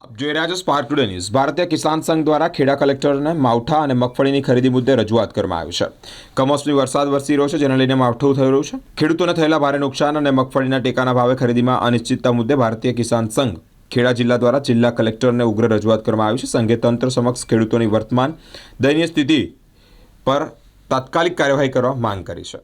આપ જોઈ રહ્યા છો સ્પાર્ક ટુડે ન્યૂઝ। ભારતીય કિસાન સંઘ દ્વારા ખેડા કલેક્ટરને માવઠા અને મગફળીની ખરીદી મુદ્દે રજૂઆત કરવામાં આવી છે। કમોસમી વરસાદ વરસી રહ્યો છે, જેને લઈને માવઠું થઈ રહ્યું છે। ખેડૂતોને થયેલા ભારે નુકસાન અને મગફળીના ટેકાના ભાવે ખરીદીમાં અનિશ્ચિતતા મુદ્દે ભારતીય કિસાન સંઘ ખેડા જિલ્લા દ્વારા જિલ્લા કલેક્ટરને ઉગ્ર રજૂઆત કરવામાં આવી છે। સંઘે તંત્ર સમક્ષ ખેડૂતોની વર્તમાન દયનીય સ્થિતિ પર તાત્કાલિક કાર્યવાહી કરવા માંગ કરી છે।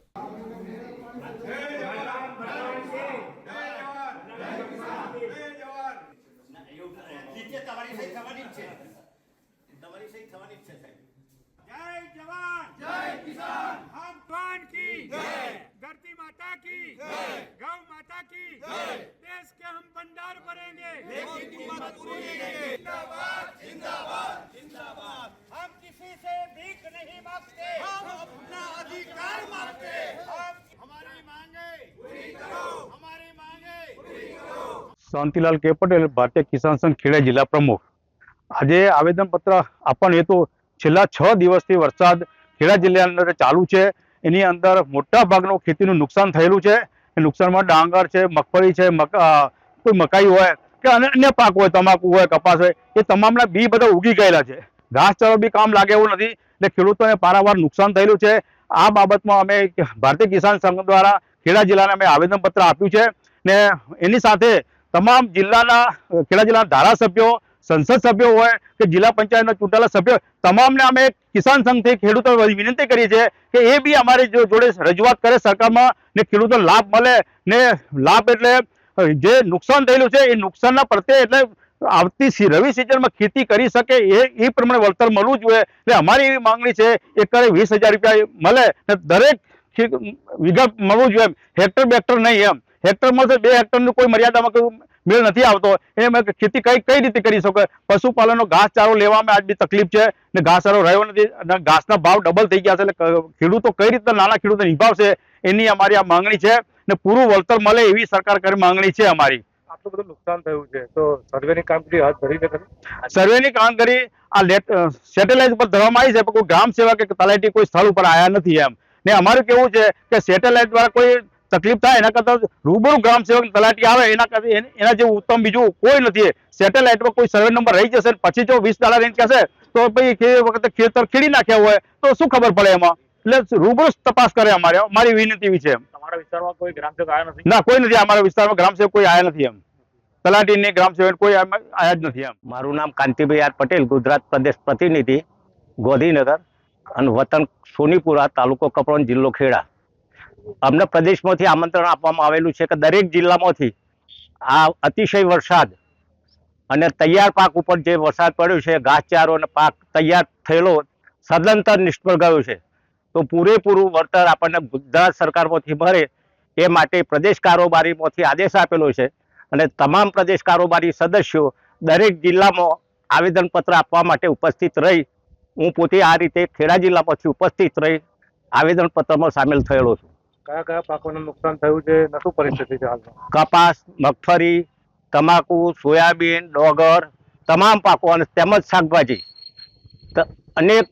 जय जवान जय किसान, हम जवान की जय, धरती माता की जय, गौ माता की जय, देश के हम भंडार भरेंगे, लेकिन कीमत पूरी लेंगे। जिंदाबाद जिंदाबाद जिंदाबाद, हम किसी से भीख नहीं मांगते, हम अपना अधिकार मांगते, हम हमारी मांगे पूरी करो, हमारी मांगे पूरी करो। शांतिलाल के पटेल, भारतीय किसान संघ खेड़ा जिला प्रमुख। આજે આવેદનપત્ર આપવાનો હેતુ છેલ્લા 6 દિવસથી વરસાદ ખેડા જિલ્લાની અંદર ચાલુ છે। એની અંદર મોટા ભાગનું ખેતીનું નુકસાન થયેલું છે। એ નુકસાનમાં ડાંગર છે, મગફળી છે, કોઈ મકાઈ હોય કે અન્ય પાક હોય, તમાકુ હોય, કપાસ હોય, એ તમામના બી બધા ઉગી ગયેલા છે। ઘાસચારો બી કામ લાગે એવું નથી, એટલે ખેડૂતોને પારાવાર નુકસાન થયેલું છે। આ બાબતમાં અમે ભારતીય કિસાન સંઘ દ્વારા ખેડા જિલ્લાને અમે આવેદનપત્ર આપ્યું છે ને એની સાથે તમામ જિલ્લાના ખેડા જિલ્લાના ધારાસભ્યો, સંસદ સભ્યો હોય કે જિલ્લા પંચાયતના ચૂંટાયેલા સભ્યો, તમામને અમે કિસાન સંઘથી ખેડૂતો વિનંતી કરીએ છીએ કે એ બી અમારી જોડે રજૂઆત કરે સરકારમાં ને ખેડૂતો લાભ મળે ને લાભ એટલે જે નુકસાન થયેલું છે એ નુકસાનના પ્રત્યે એટલે આવતી રવિ સિઝનમાં ખેતી કરી શકે એ પ્રમાણે વળતર મળવું જોઈએ। એટલે અમારી એવી માંગણી છે એકરે 20,000 રૂપિયા મળે ને દરેક વીઘા મળવું જોઈએ, હેક્ટર બેક્ટર નહીં। એમ હેક્ટર મળશે 2 હેક્ટરનું કોઈ મર્યાદામાં કોઈ મેળ નથી આવતો। એમાં ખેતી કઈ રીતે કરી શકે? પશુપાલનનો ઘાસચારો લેવામાં આજ બી તકલીફ છે ને ઘાસચારો રહ્યો નથી અને ઘાસના ભાવ ડબલ થઈ ગયા છે। એટલે ખેડૂતો કઈ રીતે નાના ખેડૂતો નિભાવશે એની અમારી આ માંગણી છે ને પૂરું વળતર મળે એવી સરકાર કરી માંગણી છે અમારી। આટલું બધું નુકસાન થયું છે તો સર્વેની કામગીરી હાથ ધરી છે? સર્વેની કામગીરી આ સેટેલાઇટ પર ધરવામાં આવી છે, પણ કોઈ ગ્રામ સેવક કે તલાટી કોઈ સ્થળ ઉપર આવ્યા નથી। એમ ને અમારું કેવું છે કે સેટેલાઇટ દ્વારા કોઈ તકલીફ થાય એના કરતા રૂબરૂ ગ્રામ સેવક તલાટી આવે એના જેવું ઉત્તમ બીજું કોઈ નથી। સેટેલાઇટમાં કોઈ સર્વે નંબર રહી જશે પછી જો $20 રેન્જ કહેશે તો ભાઈ એ વખતે ખેતર ખેડી નાખ્યા હોય તો શું ખબર પડે એમાં? એટલે રૂબરૂ તપાસ કરે અમારી વિનંતી એવી છે। તમારા વિસ્તારમાં કોઈ ગ્રામ સેવક આવ્યા નથી? ના, કોઈ નથી। અમારા વિસ્તારમાં ગ્રામ સેવક કોઈ આવ્યા નથી। એમ તલાટીને ગ્રામ સેવક કોઈ આવ્યા જ નથી। એમ મારું નામ કાંતિભાઈ આર પટેલ, ગુજરાત પ્રદેશ પ્રતિનિધિ, ગોધીનગર અને વતન સોનીપુરા, તાલુકો કપડવંજ, જિલ્લો ખેડા। અમને પ્રદેશમાંથી આમંત્રણ આપવામાં આવેલું છે કે દરેક જિલ્લામાંથી આ અતિશય વરસાદ અને તૈયાર પાક ઉપર જે વરસાદ પડ્યો છે, ઘાસચારો અને પાક તૈયાર થયેલો સદંતર નિષ્ફળ ગયો છે, તો પૂરેપૂરું વળતર આપણને ગુજરાત સરકારમાંથી મળે એ માટે પ્રદેશ કારોબારીમાંથી આદેશ આપેલો છે અને તમામ પ્રદેશ કારોબારી સદસ્યો દરેક જિલ્લામાં આવેદનપત્ર આપવા માટે ઉપસ્થિત રહી, હું પોતે આ રીતે ખેડા જિલ્લામાંથી ઉપસ્થિત રહી આવેદનપત્રમાં સામેલ થયેલો છું। કયા કયા પાકોનું નુકસાન થયું છે? શું પરિસ્થિતિ છે હાલમાં? કપાસ, મગફળી, તમાકુ, સોયાબીન, ડોગર, તમામ પાકો અને તેમજ શાકભાજી, અનેક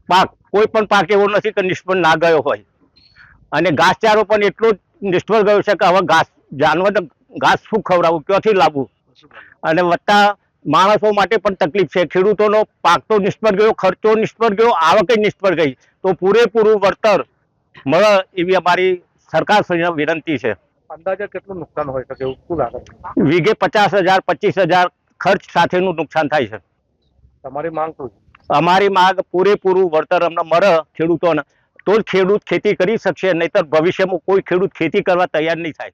પાક, કોઈ પણ પાક એવો નથી કે નિષ્ફળ ના ગયો હોય। અને ઘાસચારો પણ એટલો જ નિષ્ફળ ગયો છે કે હવે જાનવરને ઘાસ શું ખવડાવવું, ક્યાંથી લાવવું, અને વત્તા માણસો માટે પણ તકલીફ છે। ખેડૂતોનો પાક તો નિષ્ફળ ગયો, ખર્ચો નિષ્ફળ ગયો, આવક નિષ્ફળ ગઈ, તો પૂરેપૂરું વળતર મળે એવી અમારી સરકારશ્રીને વિનંતી છે। અંદાજે કેટલું નુકસાન હોય શકે એવું શું લાગે? વીઘે 50,000 25,000 ખર્ચ સાથેનું નુકસાન થાય છે। તમારી માંગ શું છે? અમારી માંગ પૂરેપૂરું વળતર અમને મળે ખેડૂતોને, તો જ ખેડૂત ખેતી કરી શકશે, નહીતર ભવિષ્યમાં કોઈ ખેડૂત ખેતી કરવા તૈયાર નહીં થાય।